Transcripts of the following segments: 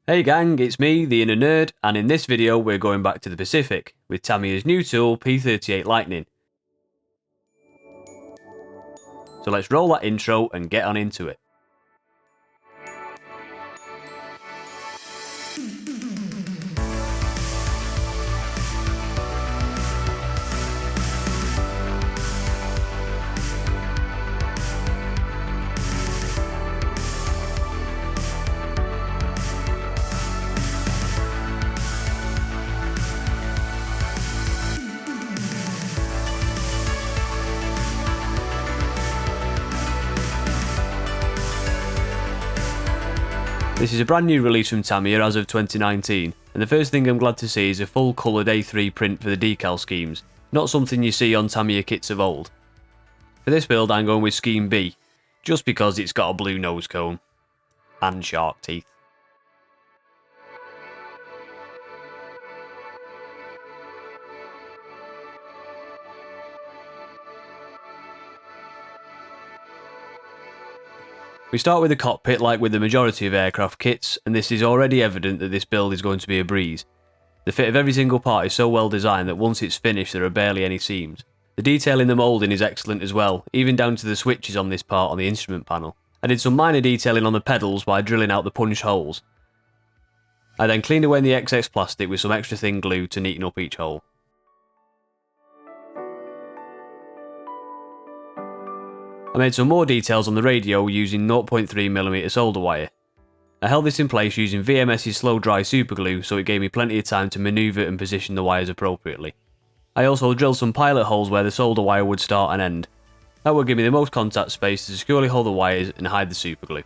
Hey gang, it's me, the Inner Nerd, and in this video we're going back to the Pacific with Tamiya's new tool, P-38 Lightning. So let's roll that intro and get on into it. This is a brand new release from Tamiya as of 2019, and the first thing I'm glad to see is a full coloured A3 print for the decal schemes, not something you see on Tamiya kits of old. For this build I'm going with Scheme B, just because it's got a blue nose cone. And shark teeth. We start with the cockpit like with the majority of aircraft kits, and this is already evident that this build is going to be a breeze. The fit of every single part is so well designed that once it's finished there are barely any seams. The detail in the moulding is excellent as well, even down to the switches on this part on the instrument panel. I did some minor detailing on the pedals by drilling out the punch holes. I then cleaned away the excess plastic with some extra thin glue to neaten up each hole. I made some more details on the radio using 0.3mm solder wire. I held this in place using VMS's slow dry super glue so it gave me plenty of time to manoeuvre and position the wires appropriately. I also drilled some pilot holes where the solder wire would start and end. That would give me the most contact space to securely hold the wires and hide the super glue.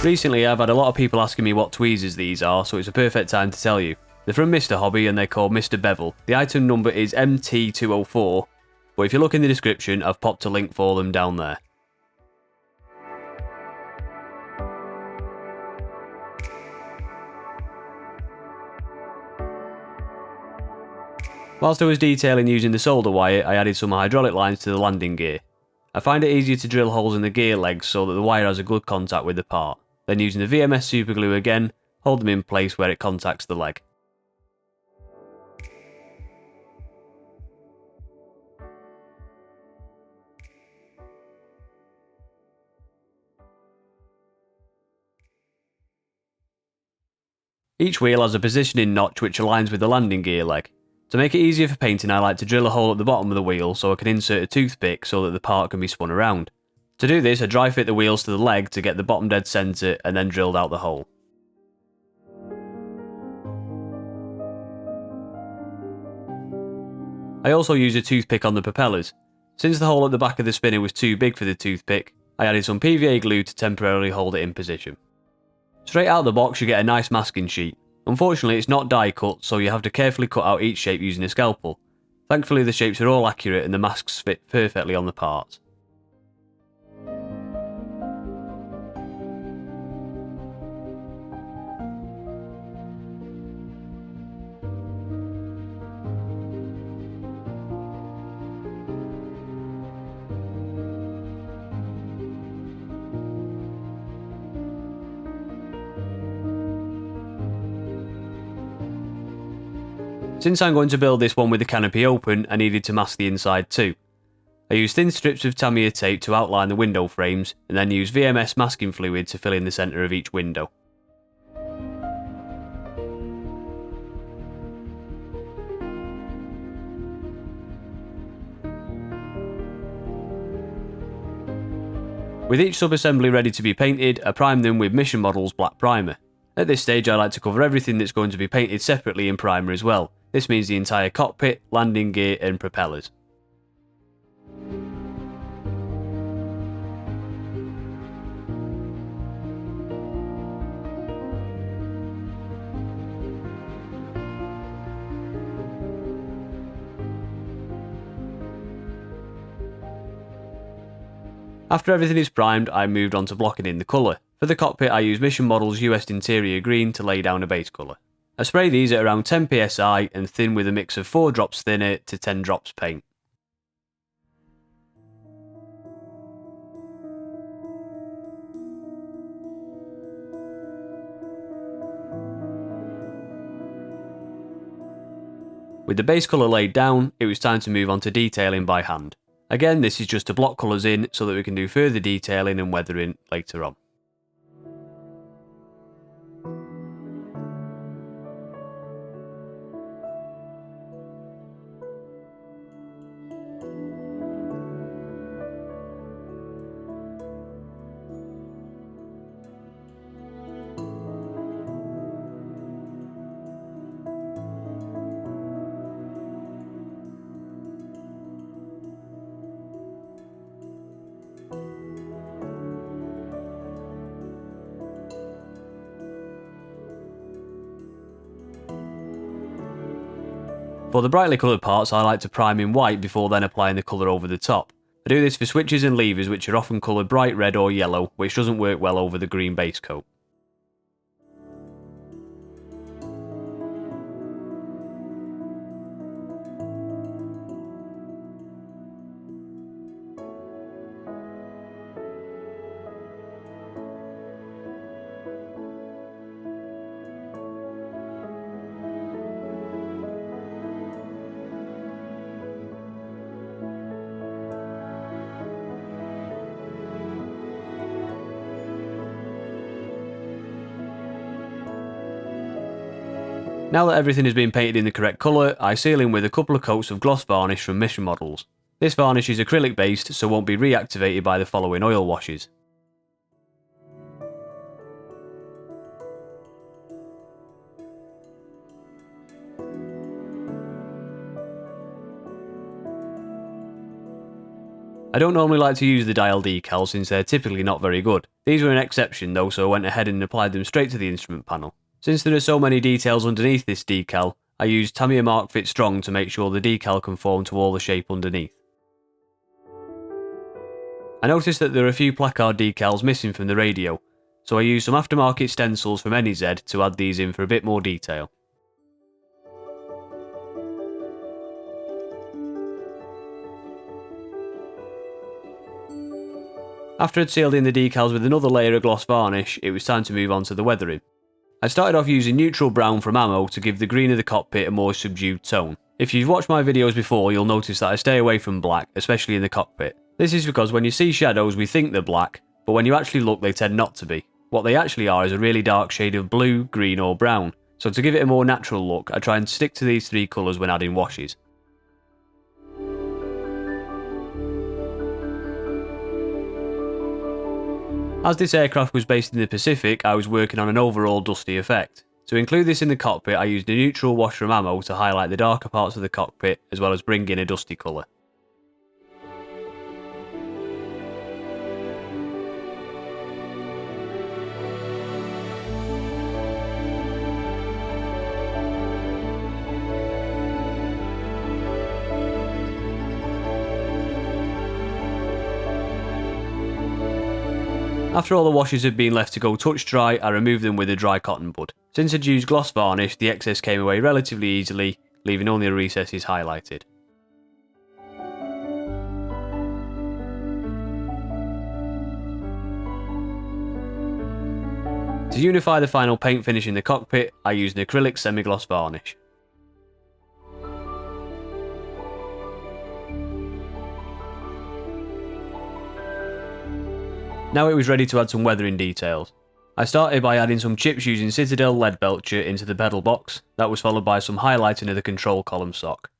Recently I've had a lot of people asking me what tweezers these are, so it's a perfect time to tell you. They're from Mr. Hobby and they're called Mr. Bevel. The item number is MT204, but if you look in the description I've popped a link for them down there. Whilst I was detailing using the solder wire, I added some hydraulic lines to the landing gear. I find it easier to drill holes in the gear legs so that the wire has a good contact with the part. Then using the VMS super glue again, hold them in place where it contacts the leg. Each wheel has a positioning notch which aligns with the landing gear leg. To make it easier for painting I like to drill a hole at the bottom of the wheel so I can insert a toothpick so that the part can be spun around. To do this I dry fit the wheels to the leg to get the bottom dead centre and then drilled out the hole. I also used a toothpick on the propellers. Since the hole at the back of the spinner was too big for the toothpick, I added some PVA glue to temporarily hold it in position. Straight out of the box you get a nice masking sheet. Unfortunately it's not die cut, so you have to carefully cut out each shape using a scalpel. Thankfully the shapes are all accurate and the masks fit perfectly on the parts. Since I'm going to build this one with the canopy open, I needed to mask the inside too. I used thin strips of Tamiya tape to outline the window frames, and then used VMS masking fluid to fill in the centre of each window. With each sub-assembly ready to be painted, I primed them with Mission Models black primer. At this stage I like to cover everything that's going to be painted separately in primer as well. This means the entire cockpit, landing gear and propellers. After everything is primed, I moved on to blocking in the colour. For the cockpit, I used Mission Model's US Interior Green to lay down a base colour. I spray these at around 10 psi and thin with a mix of 4 drops thinner to 10 drops paint. With the base colour laid down, it was time to move on to detailing by hand. Again, this is just to block colours in so that we can do further detailing and weathering later on. For the brightly coloured parts, I like to prime in white before then applying the colour over the top. I do this for switches and levers which are often coloured bright red or yellow, which doesn't work well over the green base coat. Now that everything has been painted in the correct colour, I seal in with a couple of coats of gloss varnish from Mission Models. This varnish is acrylic based, so won't be reactivated by the following oil washes. I don't normally like to use the dial decals since they're typically not very good. These were an exception though, so I went ahead and applied them straight to the instrument panel. Since there are so many details underneath this decal, I used Tamiya Mark Fit Strong to make sure the decal conformed to all the shape underneath. I noticed that there are a few placard decals missing from the radio, so I used some aftermarket stencils from NEZ to add these in for a bit more detail. After I'd sealed in the decals with another layer of gloss varnish, it was time to move on to the weathering. I started off using neutral brown from ammo to give the green of the cockpit a more subdued tone. If you've watched my videos before, you'll notice that I stay away from black, especially in the cockpit. This is because when you see shadows we think they're black, but when you actually look they tend not to be. What they actually are is a really dark shade of blue, green or brown, so to give it a more natural look I try and stick to these three colours when adding washes. As this aircraft was based in the Pacific, I was working on an overall dusty effect. To include this in the cockpit, I used a neutral wash from ammo to highlight the darker parts of the cockpit, as well as bring in a dusty colour. After all the washes had been left to go touch dry, I removed them with a dry cotton bud. Since I'd used gloss varnish, the excess came away relatively easily, leaving only the recesses highlighted. To unify the final paint finish in the cockpit, I used an acrylic semi-gloss varnish. Now it was ready to add some weathering details. I started by adding some chips using Citadel lead belcher into the pedal box, that was followed by some highlighting of the control column sock.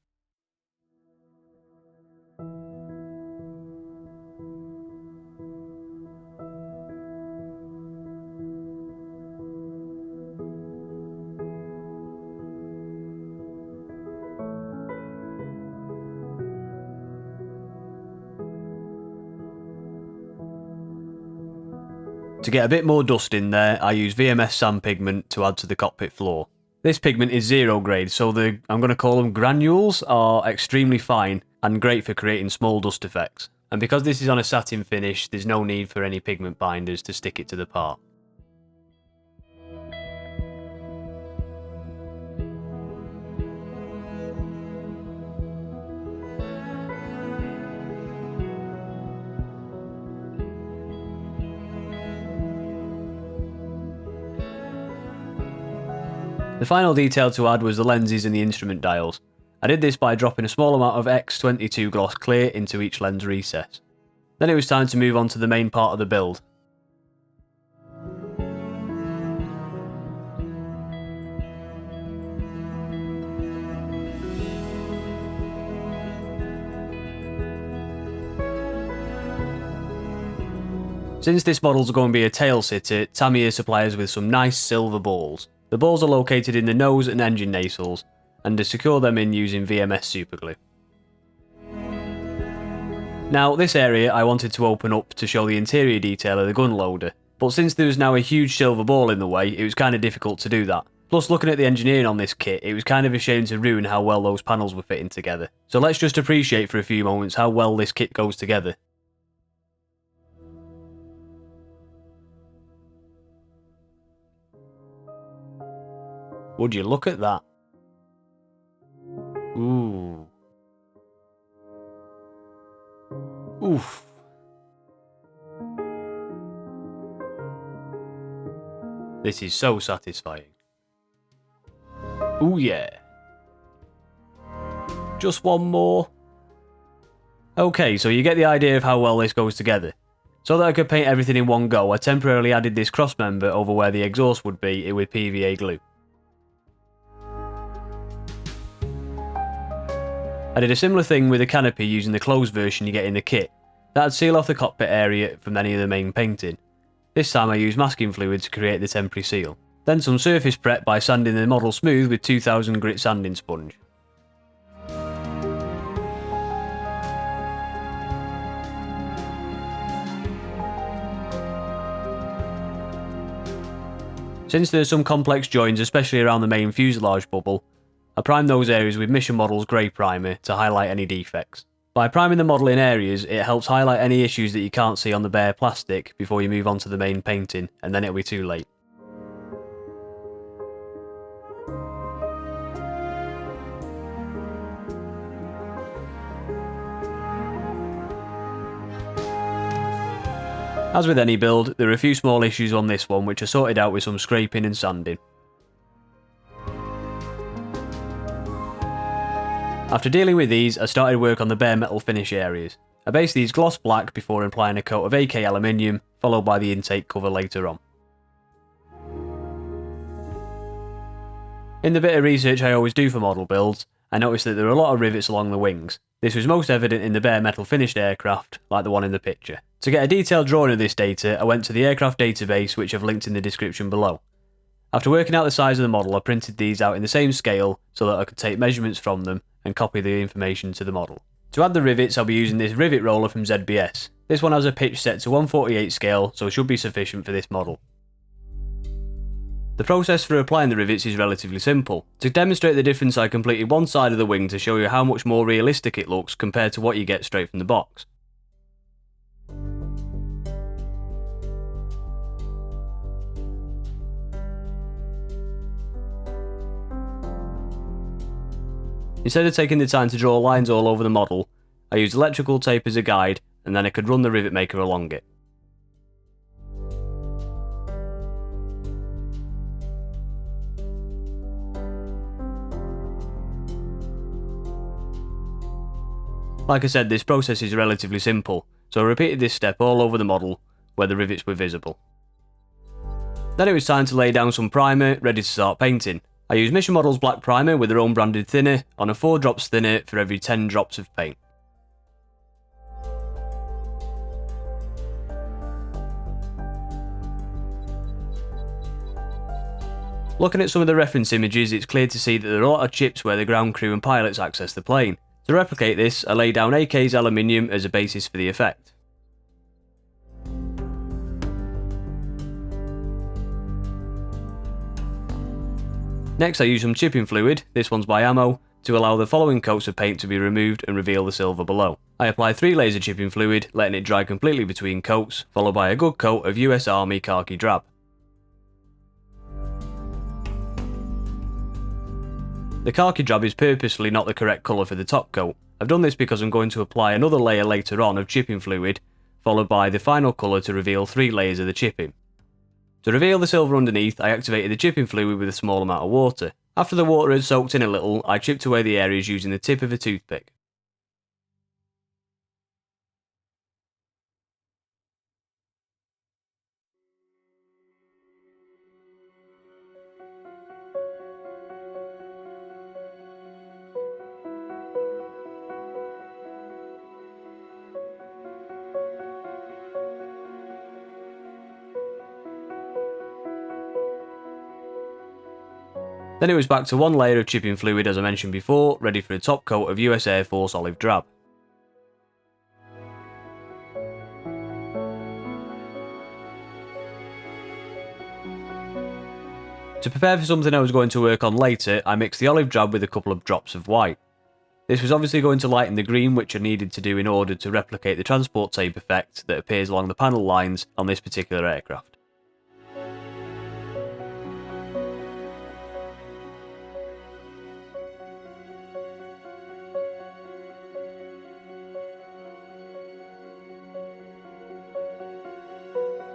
To get a bit more dust in there, I use VMS sand pigment to add to the cockpit floor. This pigment is 0 grade, so I'm going to call them granules, are extremely fine and great for creating small dust effects. and because this is on a satin finish, there's no need for any pigment binders to stick it to the part. The final detail to add was the lenses and the instrument dials. I did this by dropping a small amount of X22 gloss clear into each lens recess. Then it was time to move on to the main part of the build. Since this model's going to be a tail sitter, Tamiya supply us with some nice silver balls. The balls are located in the nose and engine nacelles, and to secure them in using VMS superglue. Now, this area I wanted to open up to show the interior detail of the gun loader, but since there was now a huge silver ball in the way, it was kind of difficult to do that. Plus, looking at the engineering on this kit, it was kind of a shame to ruin how well those panels were fitting together. So let's just appreciate for a few moments how well this kit goes together. Would you look at that? Ooh. Oof. This is so satisfying. Ooh yeah. Just one more. Okay, so you get the idea of how well this goes together. So that I could paint everything in one go, I temporarily added this cross member over where the exhaust would be with PVA glue. I did a similar thing with the canopy using the closed version you get in the kit. That'd seal off the cockpit area from any of the main painting. This time I used masking fluid to create the temporary seal. Then some surface prep by sanding the model smooth with 2000 grit sanding sponge. Since there's some complex joins, especially around the main fuselage bubble, I primed those areas with Mission Model's grey primer to highlight any defects. By priming the model in areas, it helps highlight any issues that you can't see on the bare plastic before you move on to the main painting, and then it'll be too late. As with any build, there are a few small issues on this one which are sorted out with some scraping and sanding. After dealing with these, I started work on the bare metal finish areas. I based these gloss black before applying a coat of AK Aluminium, followed by the intake cover later on. In the bit of research I always do for model builds, I noticed that there are a lot of rivets along the wings. This was most evident in the bare metal finished aircraft, like the one in the picture. To get a detailed drawing of this data, I went to the aircraft database, which I've linked in the description below. After working out the size of the model, I printed these out in the same scale so that I could take measurements from them and copy the information to the model. To add the rivets, I'll be using this rivet roller from ZBS. This one has a pitch set to 1/48 scale, so should be sufficient for this model. The process for applying the rivets is relatively simple. To demonstrate the difference, I completed one side of the wing to show you how much more realistic it looks compared to what you get straight from the box. Instead of taking the time to draw lines all over the model, I used electrical tape as a guide, and then I could run the rivet maker along it. Like I said, this process is relatively simple, so I repeated this step all over the model where the rivets were visible. Then it was time to lay down some primer, ready to start painting. I used Mission Model's black primer with their own branded thinner on a 4 drops thinner for every 10 drops of paint. Looking at some of the reference images, it's clear to see that there are a lot of chips where the ground crew and pilots access the plane. To replicate this, I laid down AK's aluminium as a basis for the effect. Next I used some chipping fluid, this one's by Ammo, to allow the following coats of paint to be removed and reveal the silver below. I applied 3 layers of chipping fluid, letting it dry completely between coats, followed by a good coat of US Army khaki drab. The khaki drab is purposefully not the correct colour for the top coat. I've done this because I'm going to apply another layer later on of chipping fluid, followed by the final colour to reveal 3 layers of the chipping. To reveal the silver underneath, I activated the chipping fluid with a small amount of water. After the water had soaked in a little, I chipped away the areas using the tip of a toothpick. Then it was back to 1 layer of chipping fluid as I mentioned before, ready for a top coat of US Air Force olive drab. To prepare for something I was going to work on later, I mixed the olive drab with a couple of drops of white. This was obviously going to lighten the green, which I needed to do in order to replicate the transport tape effect that appears along the panel lines on this particular aircraft.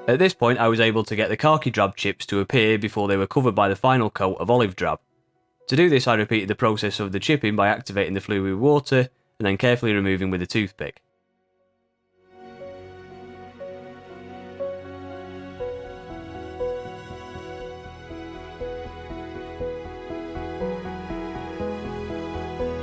At this point I was able to get the khaki drab chips to appear before they were covered by the final coat of olive drab. To do this I repeated the process of the chipping by activating the fluid with water and then carefully removing with a toothpick.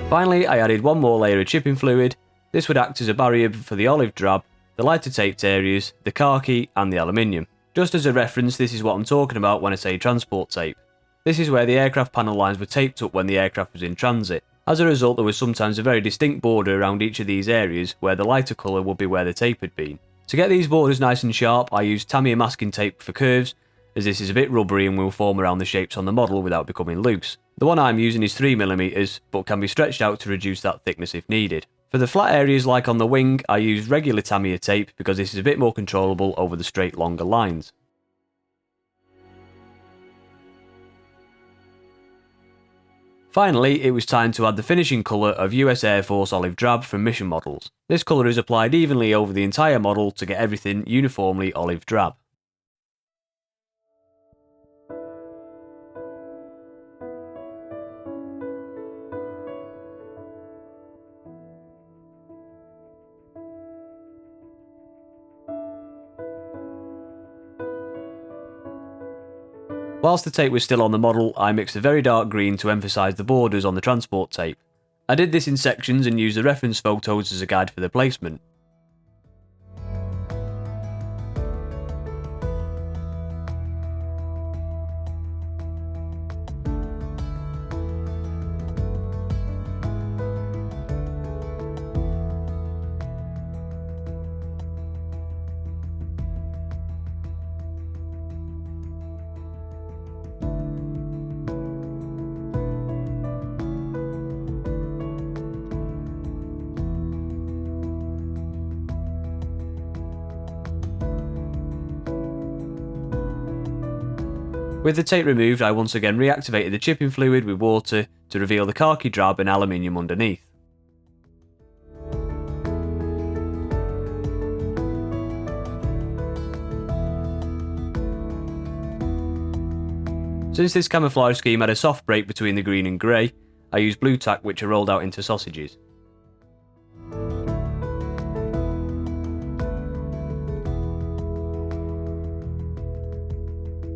Finally I added 1 more layer of chipping fluid. This would act as a barrier for the olive drab, the lighter taped areas, the khaki and the aluminium. Just as a reference, this is what I'm talking about when I say transport tape. This is where the aircraft panel lines were taped up when the aircraft was in transit. As a result, there was sometimes a very distinct border around each of these areas where the lighter colour would be where the tape had been. To get these borders nice and sharp, I used Tamiya masking tape for curves, as this is a bit rubbery and will form around the shapes on the model without becoming loose. The one I'm using is 3mm, but can be stretched out to reduce that thickness if needed. For the flat areas like on the wing, I used regular Tamiya tape because this is a bit more controllable over the straight longer lines. Finally, it was time to add the finishing colour of US Air Force olive drab from mission models. This colour is applied evenly over the entire model to get everything uniformly olive drab. Whilst the tape was still on the model, I mixed a very dark green to emphasise the borders on the transport tape. I did this in sections and used the reference photos as a guide for the placement. With the tape removed, I once again reactivated the chipping fluid with water to reveal the khaki drab and aluminium underneath. Since this camouflage scheme had a soft break between the green and grey, I used blue tack which I rolled out into sausages.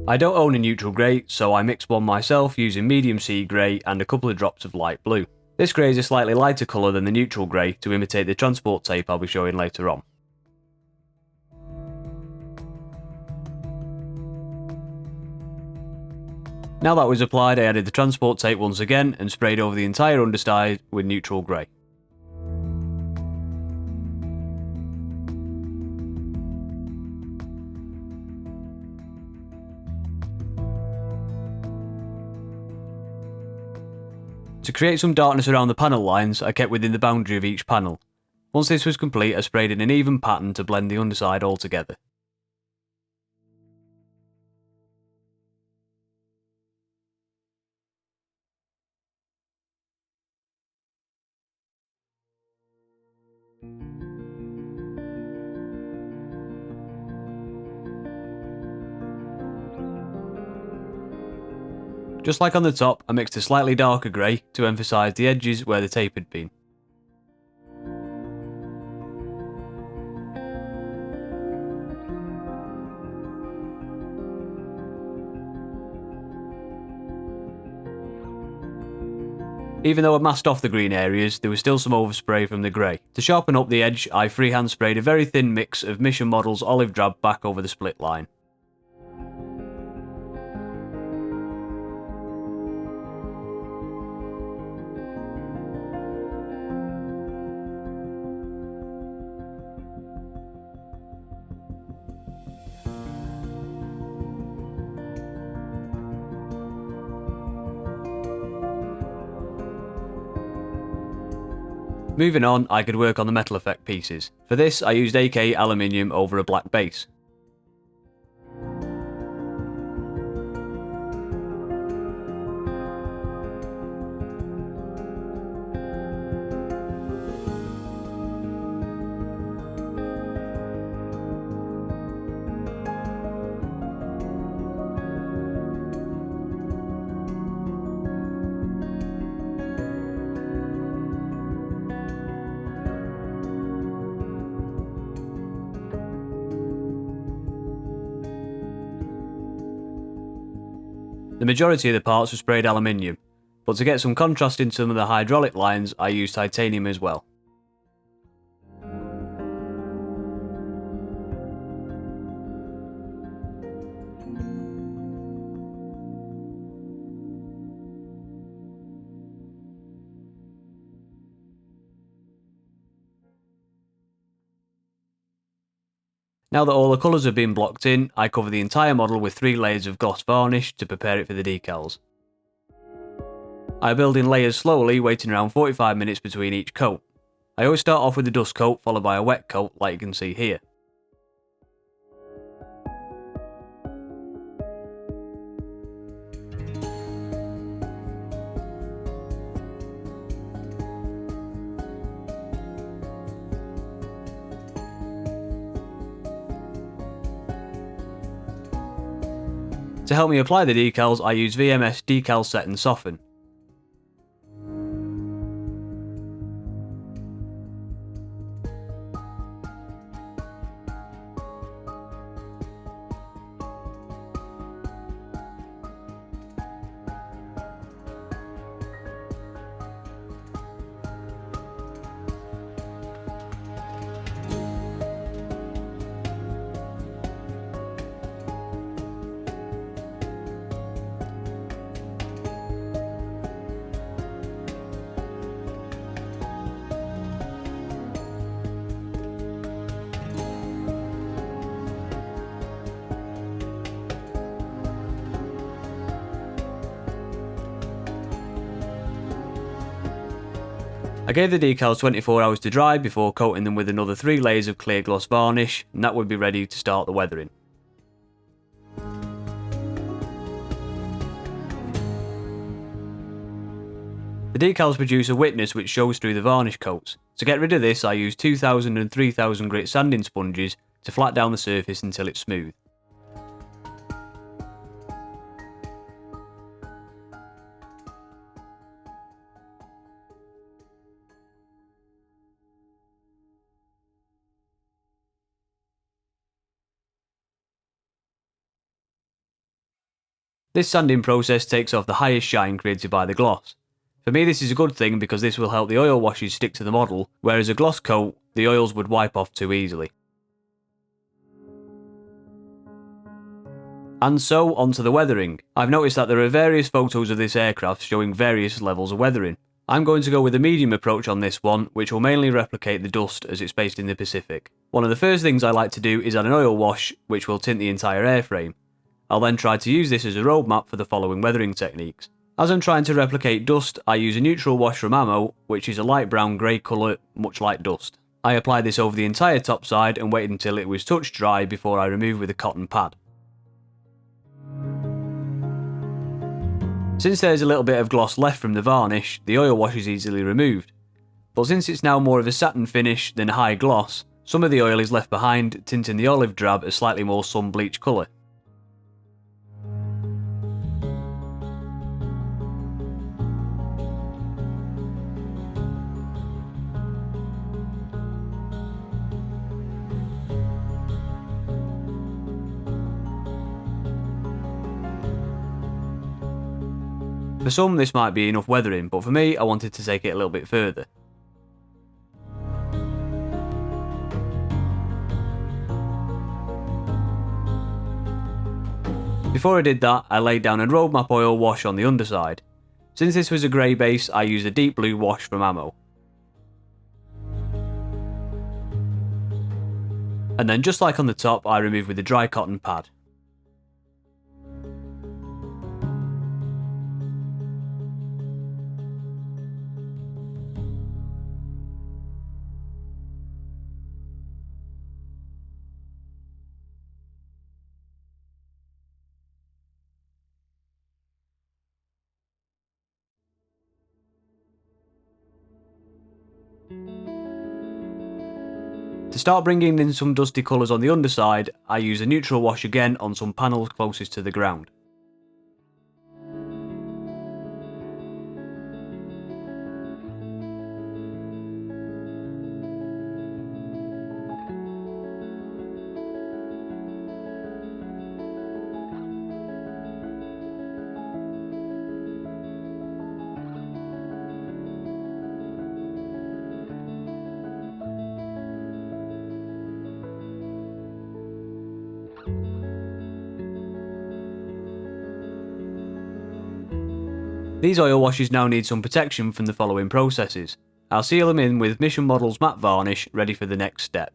I don't own a neutral grey, so I mixed one myself using medium sea grey and a couple of drops of light blue. This grey is a slightly lighter colour than the neutral grey to imitate the transport tape I'll be showing later on. Now that was applied, I added the transport tape once again and sprayed over the entire underside with neutral grey. To create some darkness around the panel lines, I kept within the boundary of each panel. Once this was complete, I sprayed in an even pattern to blend the underside all together. Just like on the top, I mixed a slightly darker grey to emphasise the edges where the tape had been. Even though I masked off the green areas, there was still some overspray from the grey. To sharpen up the edge, I freehand sprayed a very thin mix of Mission Models olive drab back over the split line. Moving on, I could work on the metal effect pieces. For this, I used AK Aluminium over a black base. The majority of the parts were sprayed aluminium, but to get some contrast in some of the hydraulic lines, I used titanium as well. Now that all the colours have been blocked in, I cover the entire model with 3 layers of gloss varnish to prepare it for the decals. I build in layers slowly, waiting around 45 minutes between each coat. I always start off with a dust coat followed by a wet coat like you can see here. To help me apply the decals, I use VMS Decal Set and Soften. I gave the decals 24 hours to dry before coating them with another 3 layers of clear gloss varnish, and that would be ready to start the weathering. The decals produce a witness which shows through the varnish coats. To get rid of this, I use 2000 and 3000 grit sanding sponges to flat down the surface until it's smooth. This sanding process takes off the highest shine created by the gloss. For me this is a good thing because this will help the oil washes stick to the model, whereas a gloss coat, the oils would wipe off too easily. And so, onto the weathering. I've noticed that there are various photos of this aircraft showing various levels of weathering. I'm going to go with a medium approach on this one, which will mainly replicate the dust as it's based in the Pacific. One of the first things I like to do is add an oil wash, which will tint the entire airframe. I'll then try to use this as a roadmap for the following weathering techniques. As I'm trying to replicate dust, I use a neutral wash from Ammo, which is a light brown grey colour, much like dust. I applied this over the entire top side and waited until it was touch dry before I removed with a cotton pad. Since there's a little bit of gloss left from the varnish, the oil wash is easily removed. But since it's now more of a satin finish than high gloss, some of the oil is left behind, tinting the olive drab a slightly more sun bleach colour. For some this might be enough weathering, but for me I wanted to take it a little bit further. Before I did that, I laid down a road map oil wash on the underside. Since this was a grey base, I used a deep blue wash from Ammo. And then just like on the top, I removed with a dry cotton pad. To start bringing in some dusty colours on the underside, I use a neutral wash again on some panels closest to the ground. These oil washes now need some protection from the following processes. I'll seal them in with Mission Models matte varnish, ready for the next step.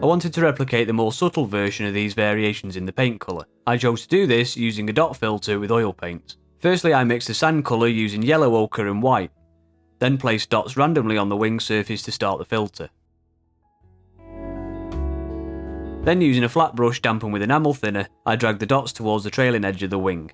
I wanted to replicate the more subtle version of these variations in the paint colour. I chose to do this using a dot filter with oil paints. Firstly I mixed the sand colour using yellow ochre and white, then placed dots randomly on the wing surface to start the filter. Then using a flat brush dampened with enamel thinner, I dragged the dots towards the trailing edge of the wing.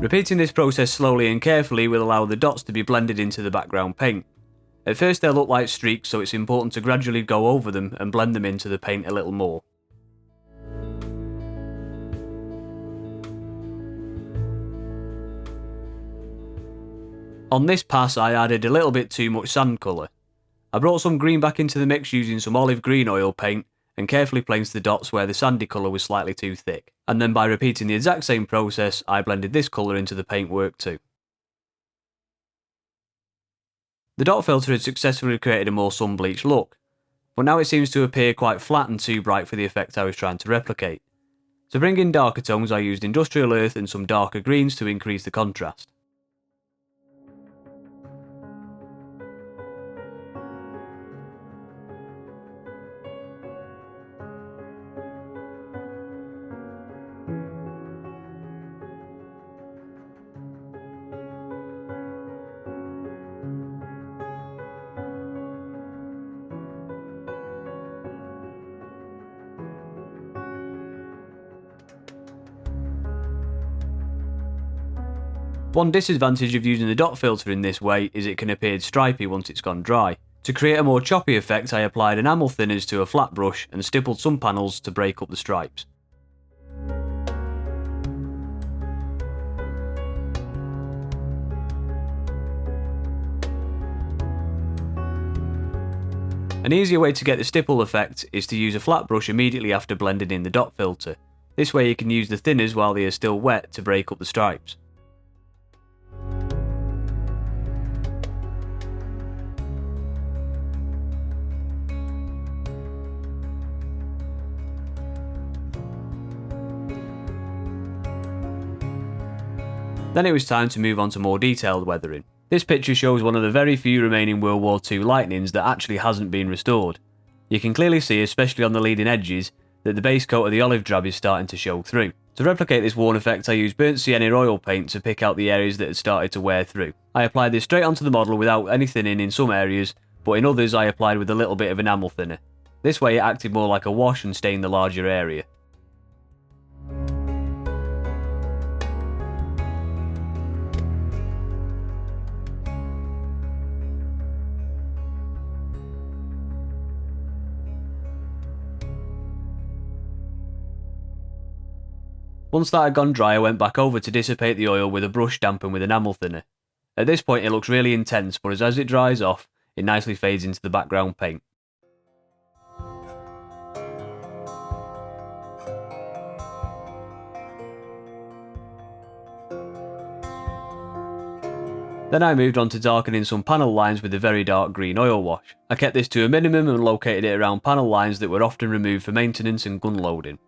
Repeating this process slowly and carefully will allow the dots to be blended into the background paint. At first they'll look like streaks, so it's important to gradually go over them and blend them into the paint a little more. On this pass I added a little bit too much sand colour. I brought some green back into the mix using some olive green oil paint and carefully placed the dots where the sandy colour was slightly too thick. And then by repeating the exact same process, I blended this colour into the paintwork too. The dot filter had successfully created a more sun-bleached look, but now it seems to appear quite flat and too bright for the effect I was trying to replicate. To bring in darker tones I used industrial earth and some darker greens to increase the contrast. One disadvantage of using the dot filter in this way is it can appear stripy once it's gone dry. To create a more choppy effect I applied enamel thinners to a flat brush and stippled some panels to break up the stripes. An easier way to get the stipple effect is to use a flat brush immediately after blending in the dot filter. This way you can use the thinners while they are still wet to break up the stripes. Then it was time to move on to more detailed weathering. This picture shows one of the very few remaining World War II Lightnings that actually hasn't been restored. You can clearly see, especially on the leading edges, that the base coat of the olive drab is starting to show through. To replicate this worn effect, I used burnt sienna oil paint to pick out the areas that had started to wear through. I applied this straight onto the model without any thinning in some areas, but in others I applied with a little bit of enamel thinner. This way it acted more like a wash and stained the larger area. Once that had gone dry, I went back over to dissipate the oil with a brush dampened with enamel thinner. At this point it looks really intense, but as it dries off, it nicely fades into the background paint. Then I moved on to darkening some panel lines with a very dark green oil wash. I kept this to a minimum and located it around panel lines that were often removed for maintenance and gun loading.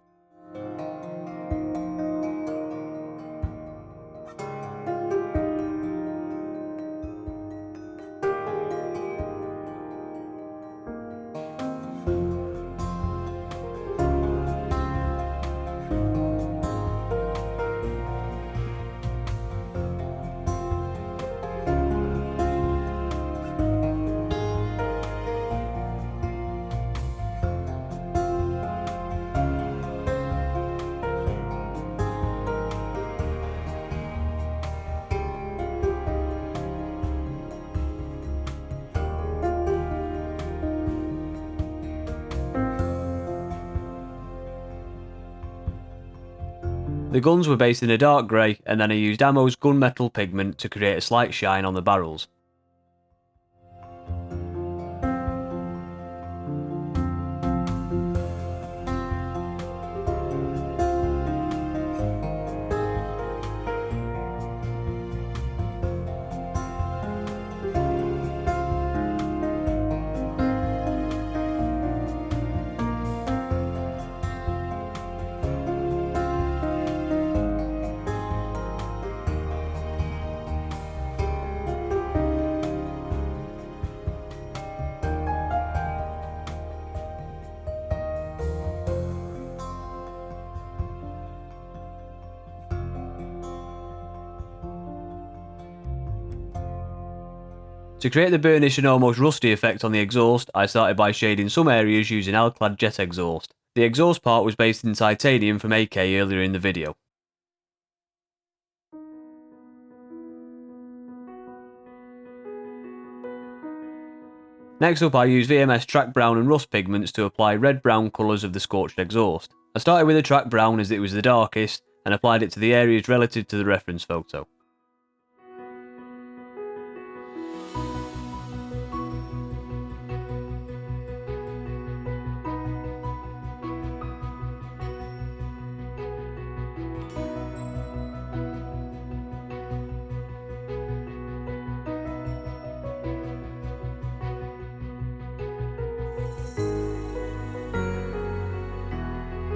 The guns were based in a dark grey, and then I used Ammo's Gunmetal pigment to create a slight shine on the barrels. To create the burnish and almost rusty effect on the exhaust, I started by shading some areas using Alclad jet exhaust. The exhaust part was based in titanium from AK earlier in the video. Next up I used VMS-Track brown and rust pigments to apply red-brown colours of the scorched exhaust. I started with the track brown as it was the darkest and applied it to the areas relative to the reference photo.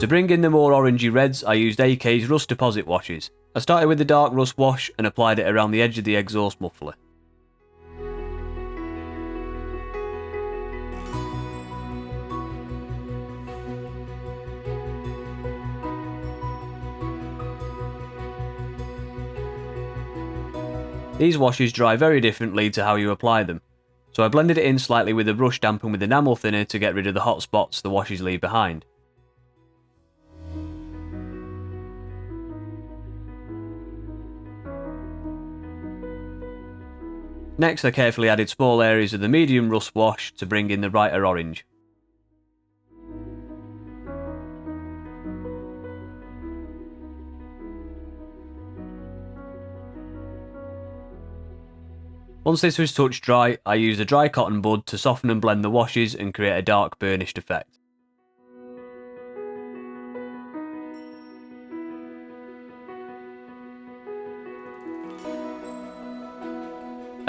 To bring in the more orangey reds, I used AK's rust deposit washes. I started with the dark rust wash and applied it around the edge of the exhaust muffler. These washes dry very differently to how you apply them, so I blended it in slightly with a brush dampened with enamel thinner to get rid of the hot spots the washes leave behind. Next I carefully added small areas of the medium rust wash to bring in the brighter orange. Once this was touch dry, I used a dry cotton bud to soften and blend the washes and create a dark burnished effect.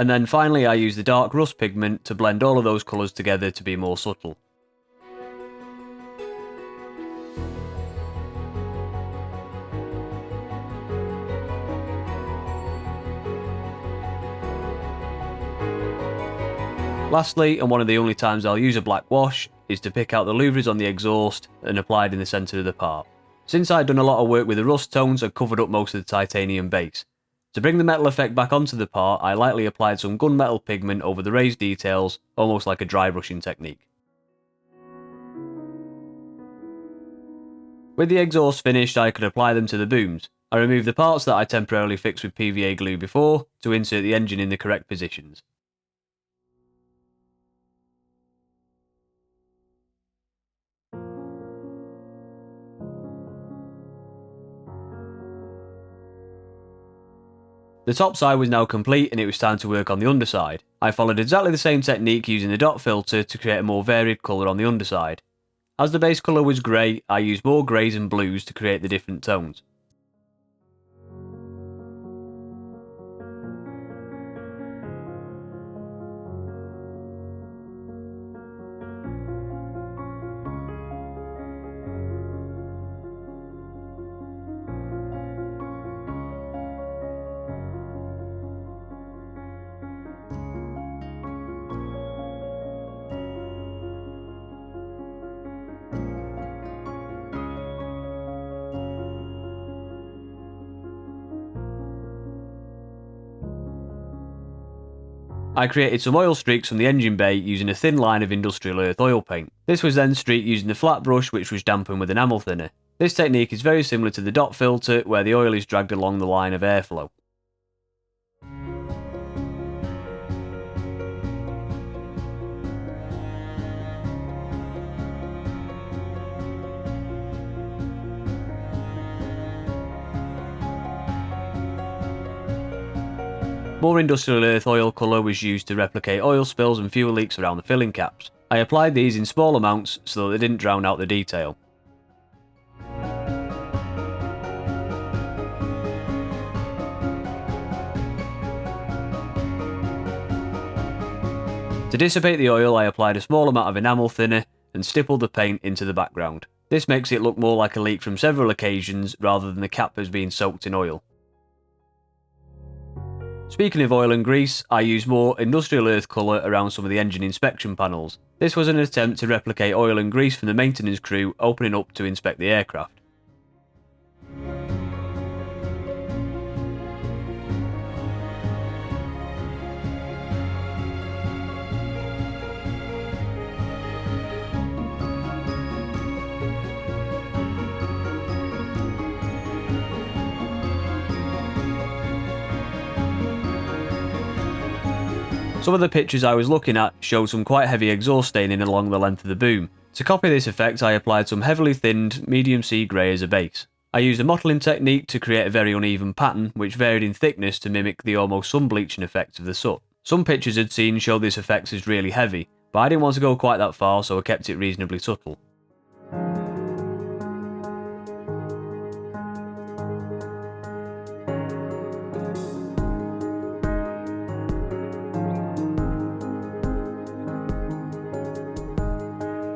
And then finally I used the dark rust pigment to blend all of those colours together to be more subtle. Lastly, and one of the only times I'll use a black wash, is to pick out the louvres on the exhaust and apply it in the centre of the part. Since I'd done a lot of work with the rust tones, I'd covered up most of the titanium base. To bring the metal effect back onto the part, I lightly applied some gunmetal pigment over the raised details, almost like a dry brushing technique. With the exhaust finished, I could apply them to the booms. I removed the parts that I temporarily fixed with PVA glue before, to insert the engine in the correct positions. The top side was now complete and it was time to work on the underside. I followed exactly the same technique using the dot filter to create a more varied colour on the underside. As the base colour was grey, I used more greys and blues to create the different tones. I created some oil streaks from the engine bay using a thin line of industrial earth oil paint. This was then streaked using the flat brush, which was dampened with enamel thinner. This technique is very similar to the dot filter, where the oil is dragged along the line of airflow. More industrial earth oil colour was used to replicate oil spills and fuel leaks around the filling caps. I applied these in small amounts so that they didn't drown out the detail. To dissipate the oil, I applied a small amount of enamel thinner and stippled the paint into the background. This makes it look more like a leak from several occasions rather than the cap as being soaked in oil. Speaking of oil and grease, I used more industrial earth colour around some of the engine inspection panels. This was an attempt to replicate oil and grease from the maintenance crew opening up to inspect the aircraft. Some of the pictures I was looking at showed some quite heavy exhaust staining along the length of the boom. To copy this effect, I applied some heavily thinned medium sea grey as a base. I used a mottling technique to create a very uneven pattern which varied in thickness to mimic the almost sun bleaching effect of the soot. Some pictures I'd seen showed this effect as really heavy, but I didn't want to go quite that far, so I kept it reasonably subtle.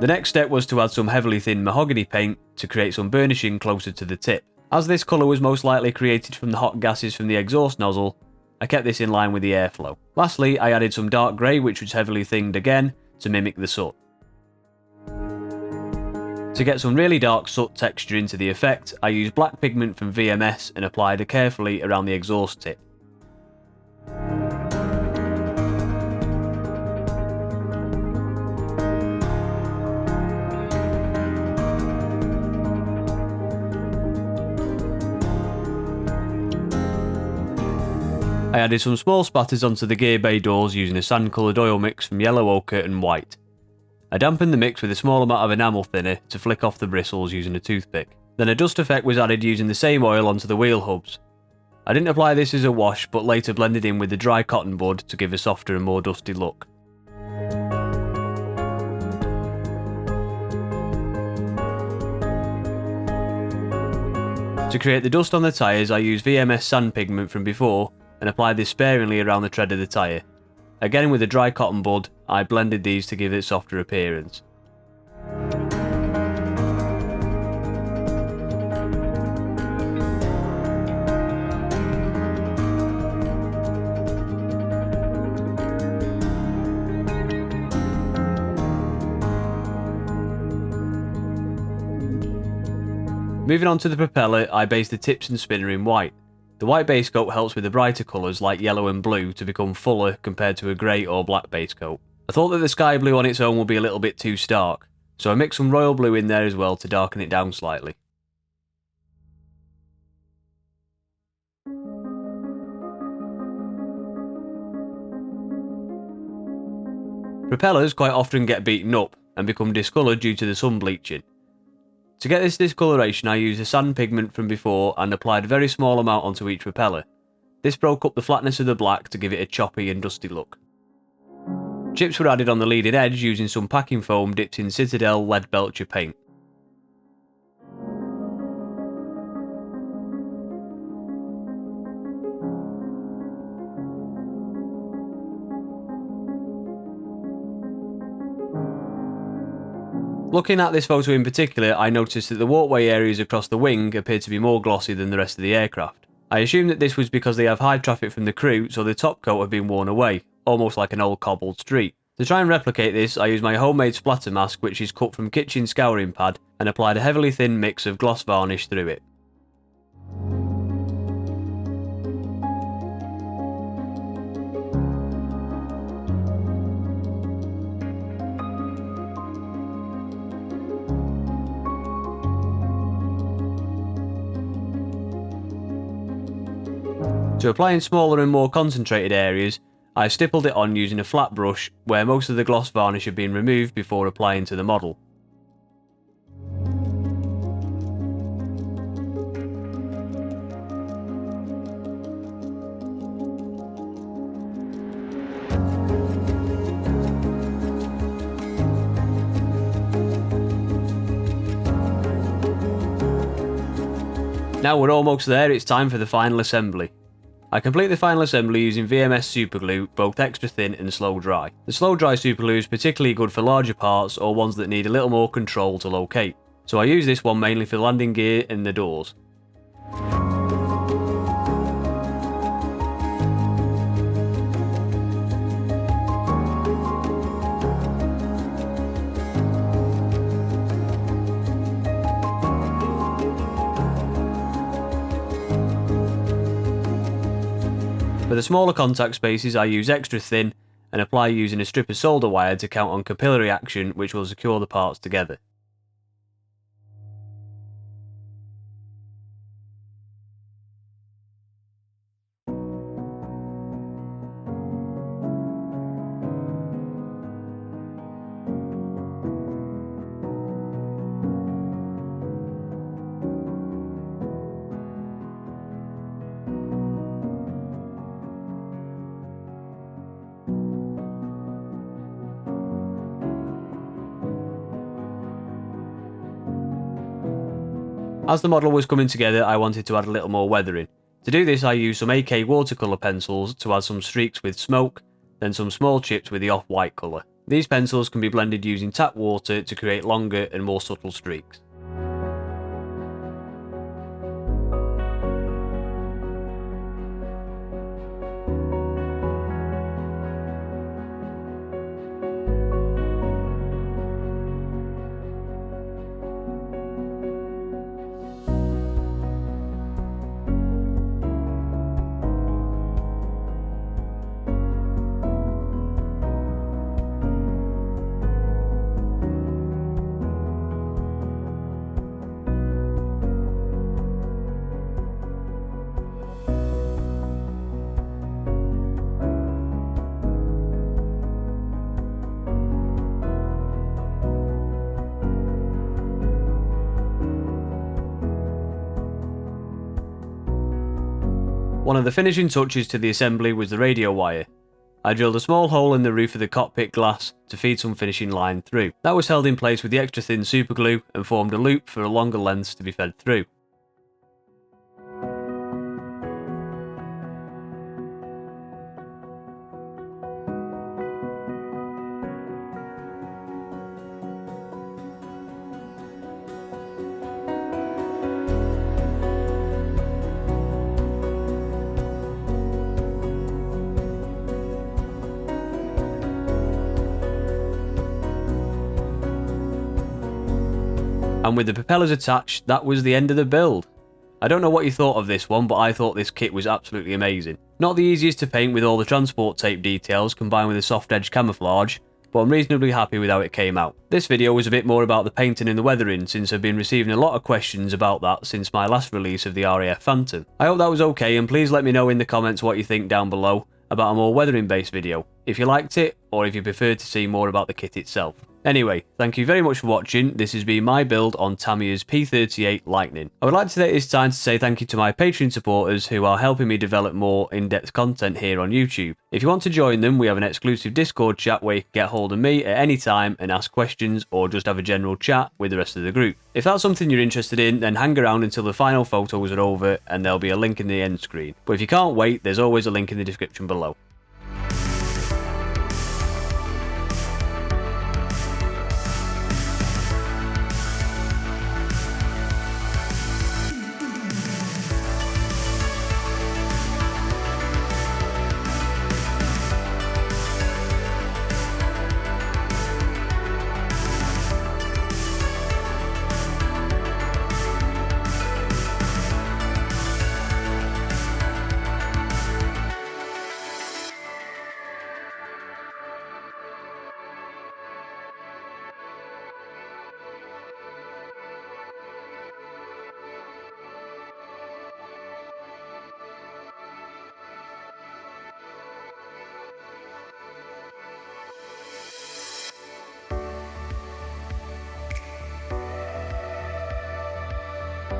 The next step was to add some heavily thin mahogany paint to create some burnishing closer to the tip. As this colour was most likely created from the hot gases from the exhaust nozzle, I kept this in line with the airflow. Lastly, I added some dark grey which was heavily thinned again to mimic the soot. To get some really dark soot texture into the effect, I used black pigment from VMS and applied it carefully around the exhaust tip. I added some small spatters onto the gear bay doors using a sand coloured oil mix from yellow ochre and white. I dampened the mix with a small amount of enamel thinner to flick off the bristles using a toothpick. Then a dust effect was added using the same oil onto the wheel hubs. I didn't apply this as a wash, but later blended in with the dry cotton bud to give a softer and more dusty look. To create the dust on the tyres, I used VMS sand pigment from before and applied this sparingly around the tread of the tyre. Again with a dry cotton bud, I blended these to give it a softer appearance. Moving on to the propeller, I based the tips and spinner in white. The white base coat helps with the brighter colours like yellow and blue to become fuller compared to a grey or black base coat. I thought that the sky blue on its own would be a little bit too stark, so I mixed some royal blue in there as well to darken it down slightly. Propellers quite often get beaten up and become discoloured due to the sun bleaching. To get this discoloration, I used a sand pigment from before and applied a very small amount onto each propeller. This broke up the flatness of the black to give it a choppy and dusty look. Chips were added on the leading edge using some packing foam dipped in Citadel lead belcher paint. Looking at this photo in particular, I noticed that the walkway areas across the wing appeared to be more glossy than the rest of the aircraft. I assumed that this was because they have high traffic from the crew, so the top coat had been worn away, almost like an old cobbled street. To try and replicate this, I used my homemade splatter mask, which is cut from kitchen scouring pad, and applied a heavily thin mix of gloss varnish through it. To apply in smaller and more concentrated areas, I stippled it on using a flat brush where most of the gloss varnish had been removed before applying to the model. Now we're almost there, it's time for the final assembly. I complete the final assembly using VMS superglue, both extra thin and slow dry. The slow dry superglue is particularly good for larger parts or ones that need a little more control to locate, so I use this one mainly for landing gear and the doors. For the smaller contact spaces, I use extra thin and apply using a strip of solder wire to count on capillary action, which will secure the parts together. As the model was coming together, I wanted to add a little more weathering. To do this, I used some AK watercolour pencils to add some streaks with smoke, then some small chips with the off-white colour. These pencils can be blended using tap water to create longer and more subtle streaks. One of the finishing touches to the assembly was the radio wire. I drilled a small hole in the roof of the cockpit glass to feed some finishing line through. That was held in place with the extra thin superglue and formed a loop for longer lengths to be fed through. And with the propellers attached, that was the end of the build. I don't know what you thought of this one, but I thought this kit was absolutely amazing. Not the easiest to paint with all the transport tape details combined with the soft edge camouflage, but I'm reasonably happy with how it came out. This video was a bit more about the painting and the weathering, since I've been receiving a lot of questions about that since my last release of the RAF Phantom. I hope that was okay, and please let me know in the comments what you think down below about a more weathering based video, if you liked it or if you preferred to see more about the kit itself. Anyway, thank you very much for watching. This has been my build on Tamiya's P-38 Lightning. I would like to take this time to say thank you to my Patreon supporters who are helping me develop more in-depth content here on YouTube. If you want to join them, we have an exclusive Discord chat where you can get hold of me at any time and ask questions or just have a general chat with the rest of the group. If that's something you're interested in, then hang around until the final photos are over and there'll be a link in the end screen. But if you can't wait, there's always a link in the description below.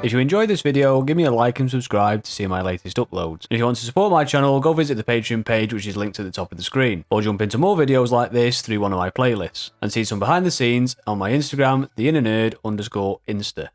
If you enjoyed this video, give me a like and subscribe to see my latest uploads. If you want to support my channel, go visit the Patreon page which is linked at the top of the screen, or jump into more videos like this through one of my playlists, and see some behind the scenes on my Instagram, The.Inner.NerdYT.